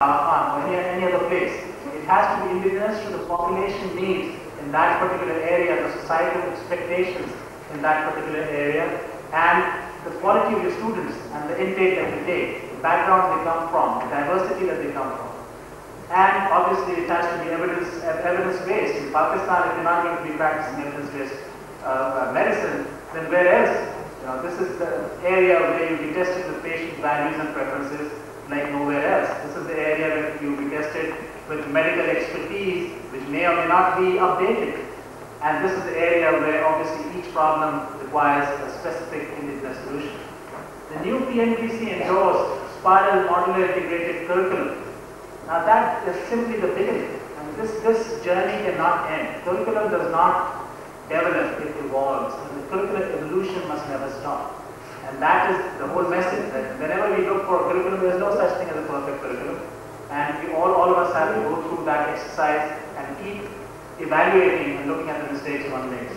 or any other place. It has to be indigenous to the population needs in that particular area, the societal expectations in that particular area, and the quality of your students and the intake that you take, the background they come from, the diversity that they come from. And obviously it has to be evidence-based. In Pakistan, if you're not going to be practicing evidence-based medicine, then where else? This is the area where you be tested with patient values and preferences like nowhere else. This is the area where you will be tested with medical expertise which may or may not be updated. And this is the area where obviously each problem requires a specific indigenous solution. The new PNPC endorsed spiral modular integrated curriculum. Now that is simply the beginning. And this journey cannot end. Curriculum does not develop, it evolves. And the curricular evolution must never stop. And that is the whole message, that whenever we look for a curriculum, there is no such thing as a perfect curriculum. And we all of us have to go through that exercise and keep evaluating and looking at the mistakes one makes.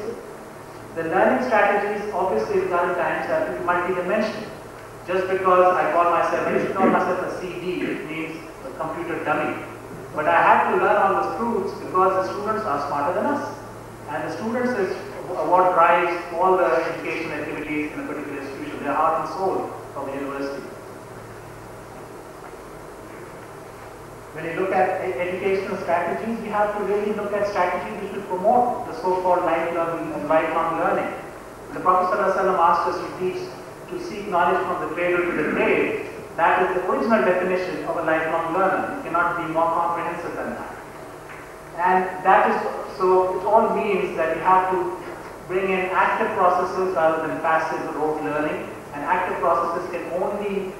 The learning strategies, obviously in current times, have to be multidimensional. Just because I used to call myself a CD, it means a computer dummy. But I had to learn all the truths because the students are smarter than us. And the students is what drives all the education activities in a particular institution, their heart and soul of the university. When you look at educational strategies, we have to really look at strategies which will promote the so-called lifelong learning. The Prophet ﷺ asked us to seek knowledge from the cradle to the grave. That is the original definition of a lifelong learner. You cannot be more comprehensive than that. And that is, so it all means that you have to bring in active processes rather than passive rote learning. And active processes can only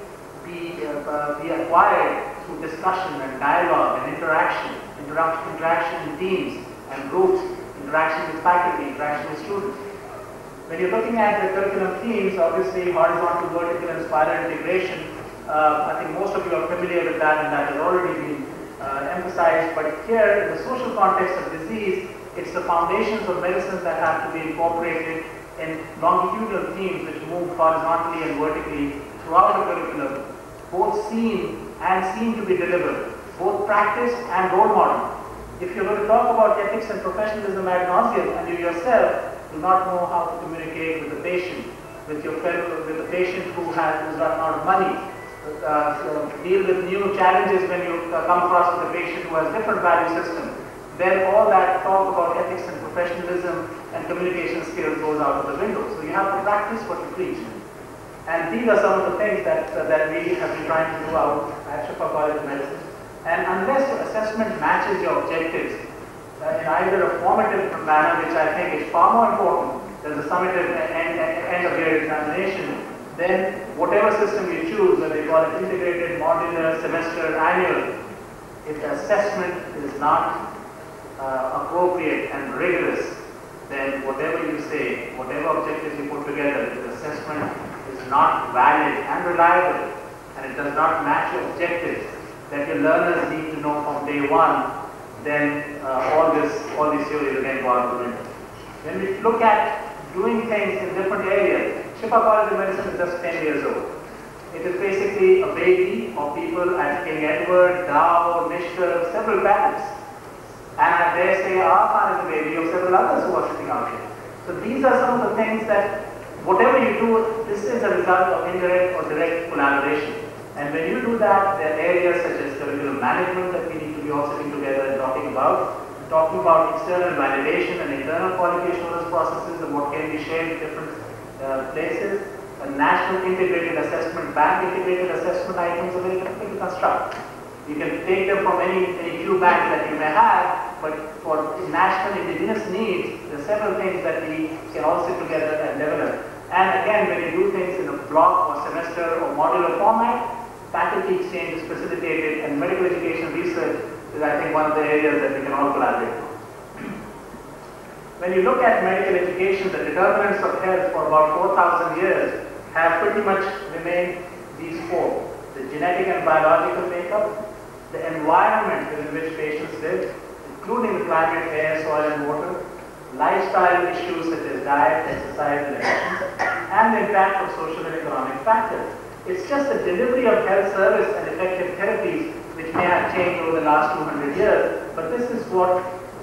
be acquired through discussion and dialogue and interaction in teams and groups, interaction with faculty, interaction with students. When you're looking at the curriculum themes, obviously horizontal, vertical and spiral integration, I think most of you are familiar with that and that has already been emphasized, but here in the social context of disease, it's the foundations of medicine that have to be incorporated in longitudinal themes which move horizontally and vertically throughout the curriculum, both seen and seen to be delivered, both practice and role model. If you're going to talk about ethics and professionalism ad nauseum and you yourself do not know how to communicate with the patient, with your friend, with the patient who's run out of money, deal with new challenges when you come across with a patient who has different value system, then all that talk about ethics and professionalism and communication skills goes out of the window. So you have to practice what you preach. And these are some of the things that we have been trying to do out at Shifa College of Medicine. And unless your assessment matches your objectives in either a formative manner, which I think is far more important than the summative end of year examination, then whatever system you choose, whether you call it integrated, modular, semester, annual, if the assessment is not appropriate and rigorous, then whatever you say, whatever objectives you put together, if the assessment is not valid and reliable, and it does not match your objectives that your learners need to know from day one, then all these theories again go out the window. When we look at doing things in different areas, Shifa College of Medicine is just 10 years old. It is basically a baby of people at King Edward, Dow, Nishtar, several battles. And I dare say our Khan is a baby of several others who are sitting out here. So these are some of the things that whatever you do, this is a result of indirect or direct collaboration. And when you do that, there are areas such as curriculum management that we need to be all sitting together and talking about external validation and internal quality assurance processes and what can be shared in different places. A national integrated assessment bank, integrated assessment items are very difficult to construct. You can take them from any few banks that you may have, but for national indigenous needs, there are several things that we can all sit together and develop. And again, when you do things in a block or semester or modular format, faculty exchange is facilitated, and medical education research is, I think, one of the areas that we can all collaborate on. When you look at medical education, the determinants of health for about 4,000 years have pretty much remained these four: the genetic and biological makeup, the environment within which patients live, including the climate, air, soil and water, lifestyle issues such as diet, exercise and emissions, and the impact of social and economic factors. It's just the delivery of health service and effective therapies which may have changed over the last 200 years, but this is what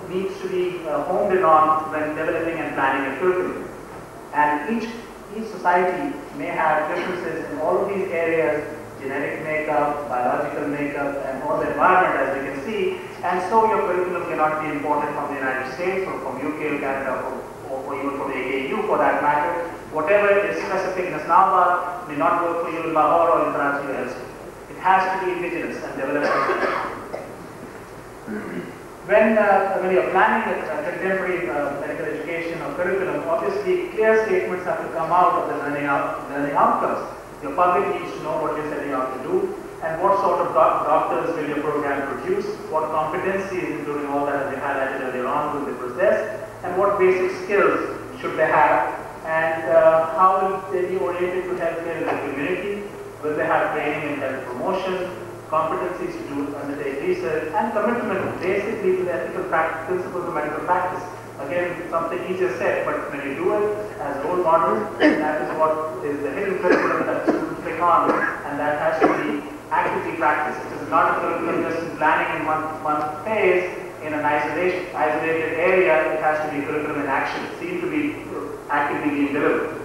needs to be honed in on when developing and planning a curriculum. And each society may have differences in all of these areas: genetic makeup, biological makeup, and all the environment, as we can see. And so your curriculum cannot be imported from the United States or from UK or Canada or even from AKU for that matter. Whatever is specific in Islamabad may not work for you in Lahore or in Karachi or elsewhere. It has to be indigenous and developed. When you're planning a contemporary medical education or curriculum, obviously clear statements have to come out of the learning outcomes. Your public needs to know what you're setting out to do, and what sort of doctors will your program produce, what competencies, including all that as we highlighted earlier on, will they possess, and what basic skills should they have, and how will they be oriented to healthcare in the community. Will they have training in health promotion, competencies to undertake research, and commitment basically to the ethical principles of medical practice. Again, something he just said, but when you do it as role models, that is what is the hidden curriculum that students click on, and that has to be actively practiced. It is not a curriculum just planning in one phase in an isolated area. It has to be curriculum in action, seen to be actively being delivered.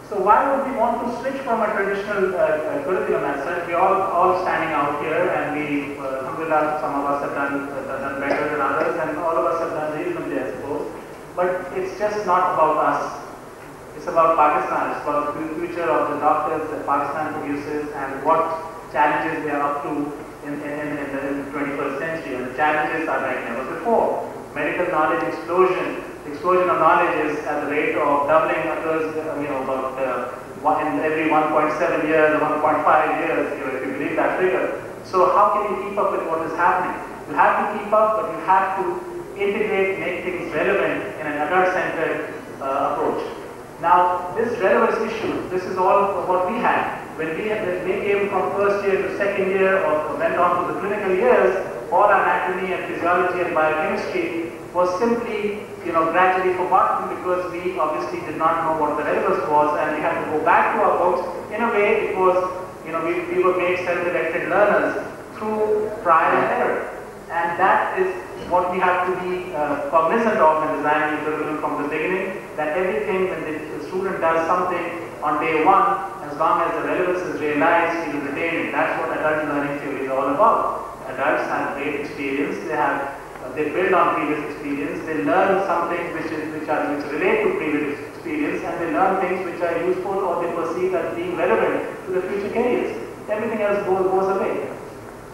So why would we want to switch from a traditional curriculum as such? We're all standing out here, and we, alhamdulillah, some of us have done better than others, and all of us have done reasonably, I suppose. But it's just not about us. It's about Pakistan. It's about the future of the doctors that Pakistan produces and what challenges they are up to in the 21st century. And the challenges are like never before. Medical knowledge explosion. The explosion of knowledge is at the rate of doubling occurs, about in every 1.7 years or 1.5 years, if you believe that figure. So how can you keep up with what is happening? You have to keep up, but you have to integrate, make things relevant in an adult-centered approach. Now, this relevance issue, this is all what we had. When we came from first year to second year or went on to the clinical years, all anatomy and physiology and biochemistry was simply, gradually forgotten because we obviously did not know what the relevance was, and we had to go back to our books. In a way, it was, we were made self-directed learners through trial and error. And that is what we have to be cognizant of in designing the curriculum from the beginning, that everything when the student does something on day one, as long as the relevance is realized, he will retain it. That's what adult learning theory is all about. Adults have great experience, they build on previous experience, they learn some things which relate to previous experience, and they learn things which are useful or they perceive as being relevant to the future careers. Everything else goes away.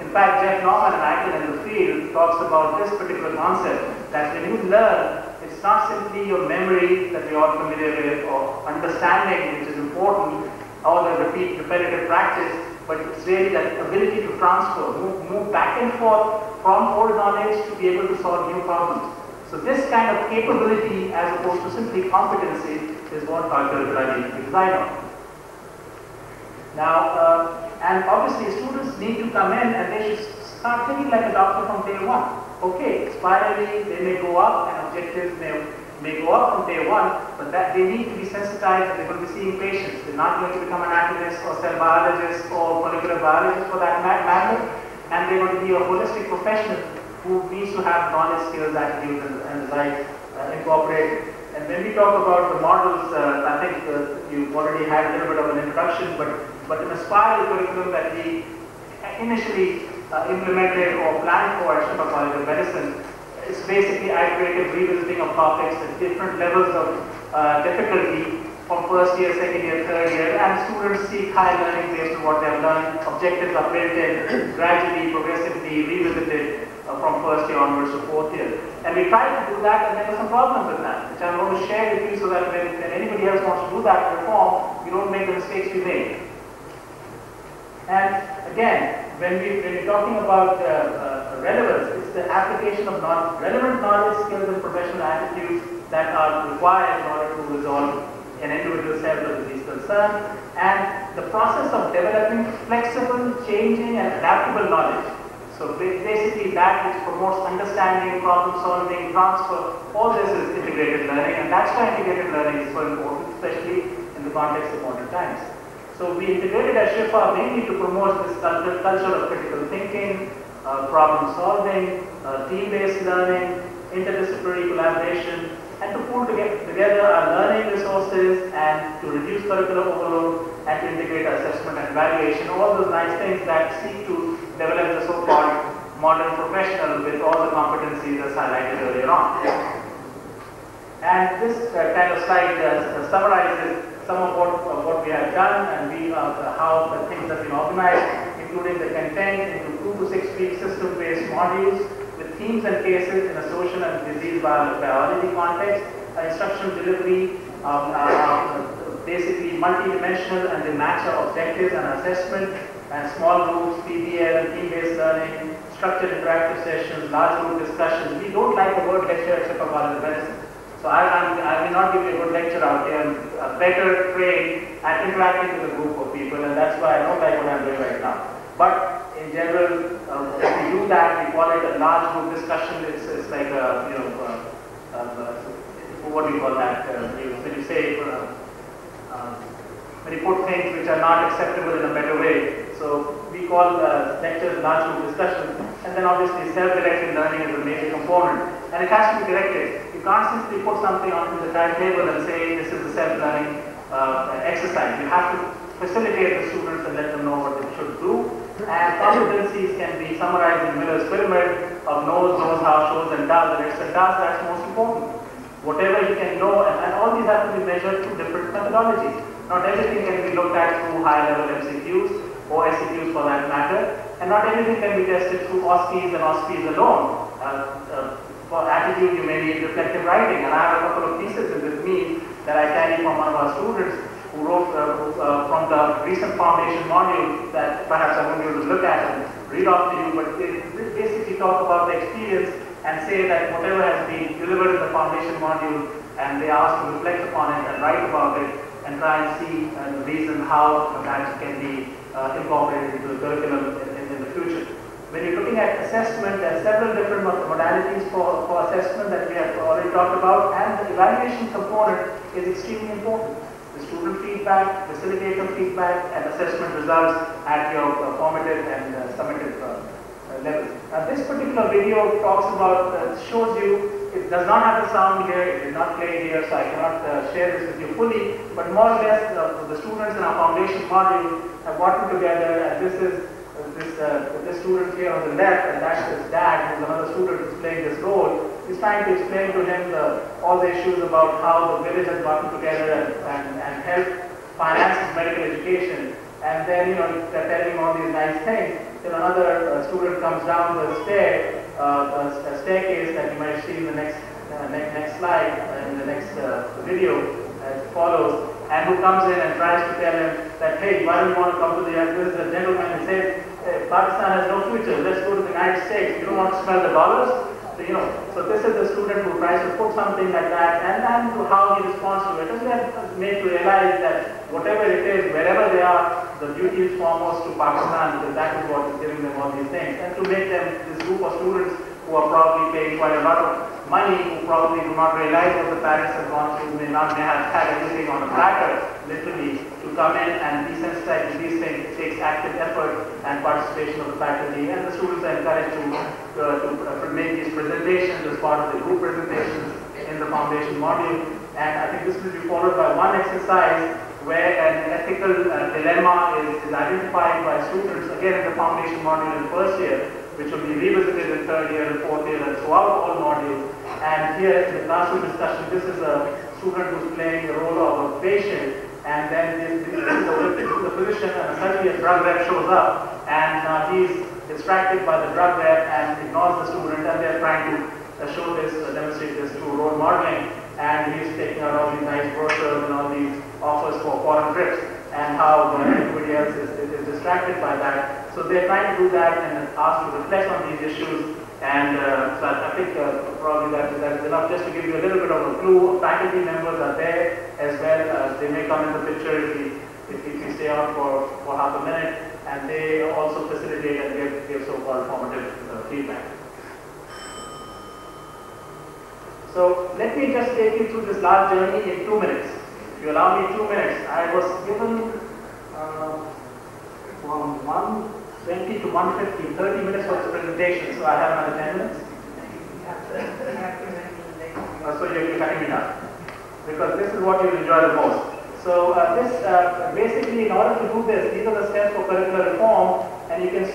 In fact, Jeff Norman, an actor in the field, talks about this particular concept, that when you learn, it's not simply your memory that we're all familiar with, or understanding, which is important, or the repetitive practice, but it's really that ability to transfer, move back and forth from old knowledge to be able to solve new problems. So this kind of capability, as opposed to simply competency, is what our curricula need to be designed on. Now, and obviously students need to come in and they should start thinking like a doctor from day one. Okay, spirally they may go up and objectives may go up from day one, but that they need to be sensitized that they're going to be seeing patients. They're not going to become an anatomist or cell biologist or molecular biologist for that matter, and they're going to be a holistic professional who needs to have knowledge, skills, attitudes, and the like incorporated. And when we talk about the models, I think you've already had a little bit of an introduction, but in a spiral curriculum that we initially implemented or planned for at Shifa College of Medicine, it's basically iterative revisiting of topics at different levels of difficulty from first year, second year, third year, and students seek high learning based on what they have learned. Objectives are built in, gradually, progressively revisited from first year onwards to fourth year. And we tried to do that, and there were some problems with that, which I'm going to share with you so that when anybody else wants to do that reform, you don't make the mistakes we made. And again, when we're talking about relevance, it's the application of relevant knowledge, skills, and professional attitudes that are required in order to resolve an individual's health or disease concern, and the process of developing flexible, changing, and adaptable knowledge. So basically that which promotes understanding, problem solving, transfer, all this is integrated learning, and that's why integrated learning is so important, especially in the context of modern times. So we integrated at Shifa mainly to promote this culture of critical thinking, problem solving, team-based learning, interdisciplinary collaboration, and to pull together our learning resources and to reduce curricular overload and to integrate assessment and evaluation, all those nice things that seek to develop the so-called modern professional with all the competencies as highlighted earlier on. And this kind of slide summarizes some of what we have done and how the things have been organized, including the content into 2 to 6 week system-based modules with themes and cases in a social and disease biology context, instructional delivery, basically multi-dimensional, and they match our objectives and assessment, and small groups, PBL, team-based learning, structured interactive sessions, large group discussions. We don't like the word lecture at Shifa College of Medicine. So I will not give you a good lecture out here. I'm better trained at interacting with a group of people, and that's why I don't like what I'm doing right now. But in general, if we do that, we call it a large group discussion. It's like a, what do you call that? When you say, when you put things which are not acceptable in a better way. So we call lectures large group discussions, and then obviously self-directed learning is a major component, and it has to be directed. You can't simply put something onto the timetable and say this is a self-learning exercise. You have to facilitate the students and let them know what they should do. And competencies can be summarized in Miller's pyramid of knows, how, shows, and does. And it's a does that's most important. Whatever you can know, and all these have to be measured through different methodologies. Not everything can be looked at through high-level MCQs or SCQs for that matter, and not everything can be tested through OSCEs and OSCEs alone. For attitude, you may need reflective writing, and I have a couple of pieces with me that I carry from one of our students who wrote from the recent foundation module that perhaps I won't be able to look at and read off to you, but they basically talk about the experience and say that whatever has been delivered in the foundation module, and they ask to reflect upon it and write about it and try and see the reason how that can be incorporated into the curriculum in the future. When you're looking at assessment, there are several different modalities for assessment that we have already talked about, and the evaluation component is extremely important. The student feedback, facilitator feedback, and assessment results at your formative and summative level. Now this particular video talks about, shows you, it does not have the sound here, it is not played here, so I cannot share this with you fully, but more or less the students in our foundation module have gotten together, and this is this student here on the left, and that's his dad, who's another student who's playing this role. He's trying to explain to him all the issues about how the village has gotten together and helped finance his medical education. And then, they're telling him all these nice things. Then another student comes down the staircase that you might see in the next slide, in the next video as follows, and who comes in and tries to tell him that, hey, why don't you want to come to this is a gentleman, he says, Pakistan has no future, let's go to the United States, you don't want to smell the dollars? So this is the student who tries to put something like that, and then to how he responds to it. And we are made to realize that whatever it is, wherever they are, the duty is foremost to Pakistan, because that is what is giving them all these things. And to make them, this group of students who are probably paying quite a lot of money, who probably do not realize what the parents have gone through, may have had everything on a platter, literally, to come in and desensitize to these things. It takes active effort and participation of the faculty, and the students are encouraged to make these presentations as part of the group presentations in the foundation module. And I think this will be followed by one exercise where an ethical dilemma is identified by students, again in the foundation module in first year, which will be revisited in third year and fourth year and throughout all modules. And here in the classroom discussion, this is a student who's playing the role of a patient, and then this is the physician, and suddenly a drug rep shows up, and he's distracted by the drug rep and ignores the student, and they're trying to show this, demonstrate this through role modeling, and he's taking out all these nice brochures and all these offers for foreign trips, and how everybody else is distracted by that. So they're trying to do that and asked to reflect on these issues, and so I think probably that is enough just to give you a little bit of a clue. Faculty members are there as well. They may come in the picture if we stay on for half a minute, and they also facilitate and give so-called formative feedback. So let me just take you through this large journey in 2 minutes. If you allow me 2 minutes, I was given around 120 to 150, 30 minutes for this presentation, so I have another 10 minutes. So you're cutting me down, because this is what you enjoy the most. So basically, in order to do this, these are the steps for curricular reform, and you can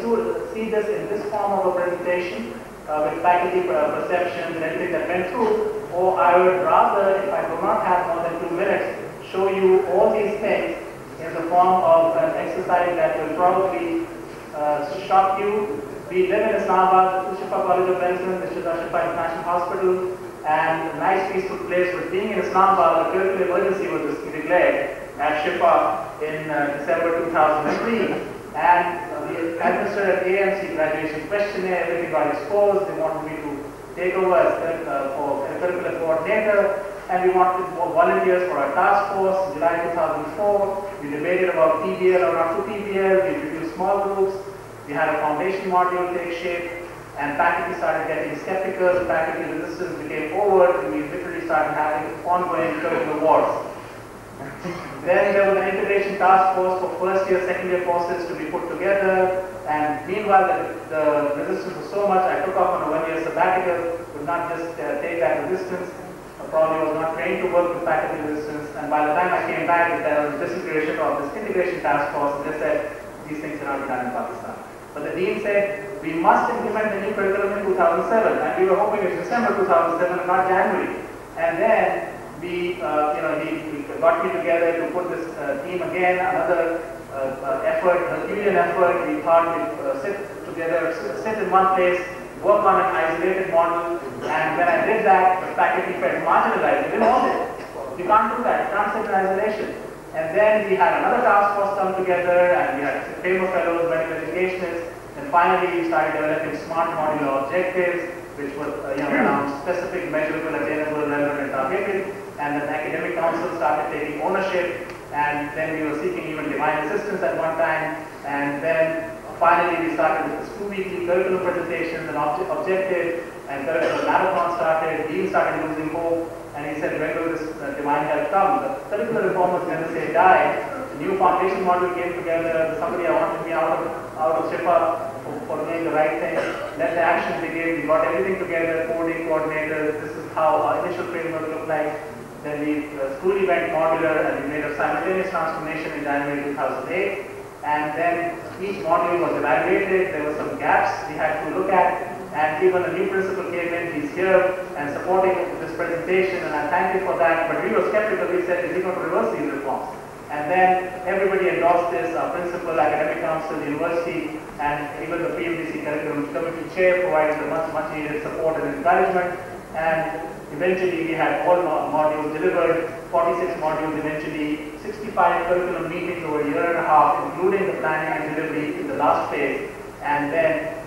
see this in this form of a presentation with faculty perceptions and everything that went through. Or I would rather, if I do not have more than 2 minutes, show you all these things in the form of an exercise that will probably shock you. We live in Islamabad, the Shifa College of Medicine, the Shifa International Hospital, and a nice peaceful place. But being in Islamabad, a critical emergency was declared at Shifa in December 2003. And we administered an AMC graduation questionnaire, everything got exposed. They wanted me to take over as a curricular coordinator, and we wanted more volunteers for our task force. In July 2004, we debated about PBL or not to PBL. We introduced small groups. We had a foundation module take shape, and faculty started getting skeptical. Faculty resistance became overt, and we literally started having ongoing curricular wars. Then there was an integration task force for first year, second year courses to be put together. And meanwhile, the resistance was so much, I took off on a 1 year sabbatical, could not just take that resistance. I probably was not trained to work with faculty resistance. And by the time I came back, there was a disintegration of this integration task force, and they said, these things cannot be done in Pakistan. But the dean said, we must implement the new curriculum in 2007. And we were hoping it's December 2007 and not January. And then he got me together to put this team again, another effort, Herculean effort. We thought we'd sit together, sit in one place, work on an isolated model. And when I did that, the faculty felt marginalized. They didn't want it. You can't do that. You can't sit in isolation. And then we had another task force come together, and we had FAMO fellows, medical educationists. And finally, we started developing smart modular objectives, which were around specific, measurable, attainable, relevant, and targeted. And then the academic council started taking ownership, and then we were seeking even divine assistance at one time. And then finally, we started with this 2-weekly curriculum presentations and objective, and curriculum marathon started. Dean started losing hope. And he said, when will this divine help come? The curricular reform was going to say die. The new foundation model came together. Somebody wanted me out of Shifa for doing the right thing. Let the action begin. We got everything together, coding, coordinators. This is how our initial framework looked like. Then we truly went modular, and we made a simultaneous transformation in January 2008. And then each module was evaluated. There were some gaps we had to look at. And even a new principal came in, he's here and supporting this presentation, and I thank you for that. But we were skeptical. We said, is he going to reverse these reforms? And then everybody endorsed this, our principal, academic council, the university, and even the PMDC curriculum committee chair provided the much needed support and encouragement. And eventually we had all modules delivered, 46 modules eventually, 65 curriculum meetings over a year and a half, including the planning and delivery in the last phase. And then,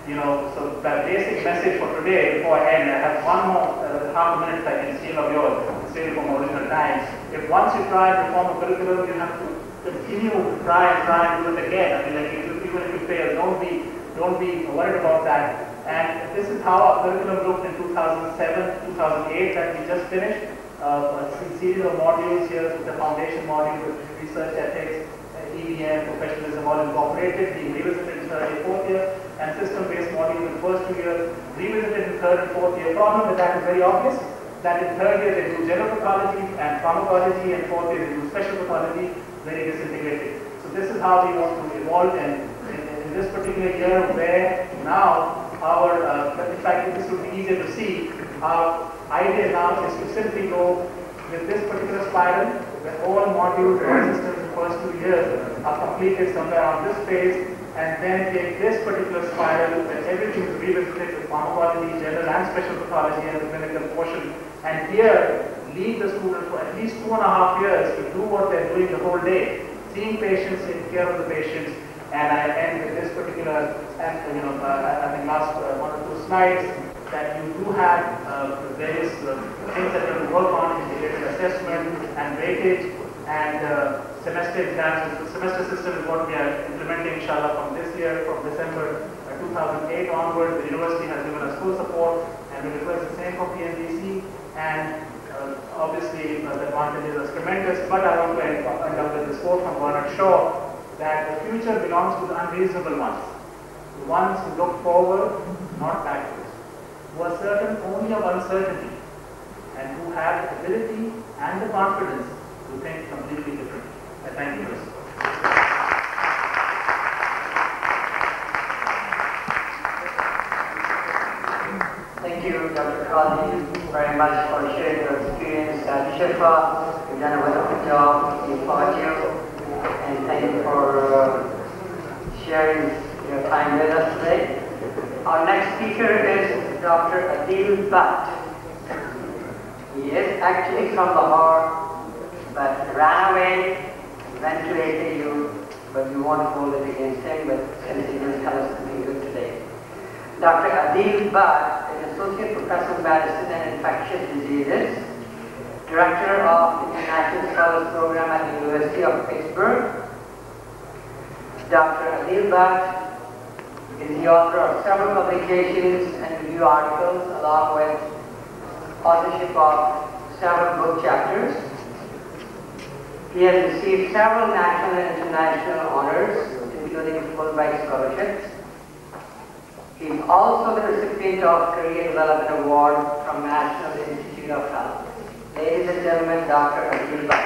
so the basic message for today, before I end, I have one more half a minute I can steal of yours, save from original time. If once you try to reform a curriculum, you have to continue to try and do it again. I mean, like, even if you fail, don't be worried about that. And this is how our curriculum looked in 2007, 2008 that we just finished. A series of modules here with the foundation module, with research ethics, EVM, professionalism, all incorporated, being revisited in third and fourth year, and system-based module in the first 2 years, revisited in third and fourth year. Problem with that is very obvious, that in third year they do general pathology and pharmacology, and fourth year they do special pathology, very disintegrated. So this is how we want to evolve, and in this particular year where now in fact this would be easier to see, our idea now is to simply go with this particular spiral, where all modules and systems in the first 2 years are completed somewhere on this phase, and then take this particular spiral where everything is revisited with pharmacology, general and special pathology, and the clinical portion. And here, lead the students for at least 2.5 years to do what they're doing the whole day, seeing patients, taking care of the patients. And I end with this particular, I think last 1 or 2 slides, that you do have various things that you have to work on, integrated assessment and weightage, and semester exams. The semester system is what we are implementing, inshallah, from this year, from December 2008 onwards. The university has given us full support, and we request the same for PMDC. And obviously, the advantages are tremendous. But I want to end up with this quote from Bernard Shaw, that the future belongs to the unreasonable ones, the ones who look forward, not backwards, who are certain only of uncertainty, and who have the ability and the confidence to think completely differently. I thank you for your support. Thank you, Dr. Khaldi, very much for sharing your experience at Shifa. You've done a wonderful job. We applaud you, and thank you for sharing your time with us today. Our next speaker is Dr. Adil Bhatt. He is actually from Lahore, but ran away, went to AKU, but we won't hold it against him, but since he will tell us something good today. Dr. Adil Bhatt is Associate Professor of Medicine and Infectious Diseases, Director of the International Scholars Program at the University of Pittsburgh. Dr. Adil Bhatt is the author of several publications and review articles, along with authorship of several book chapters. He has received several national and international honors, including Fulbright scholarships. He is also the recipient of Career Development Award from National Institute of Health. Ladies and gentlemen, Dr. Adil Bhatt.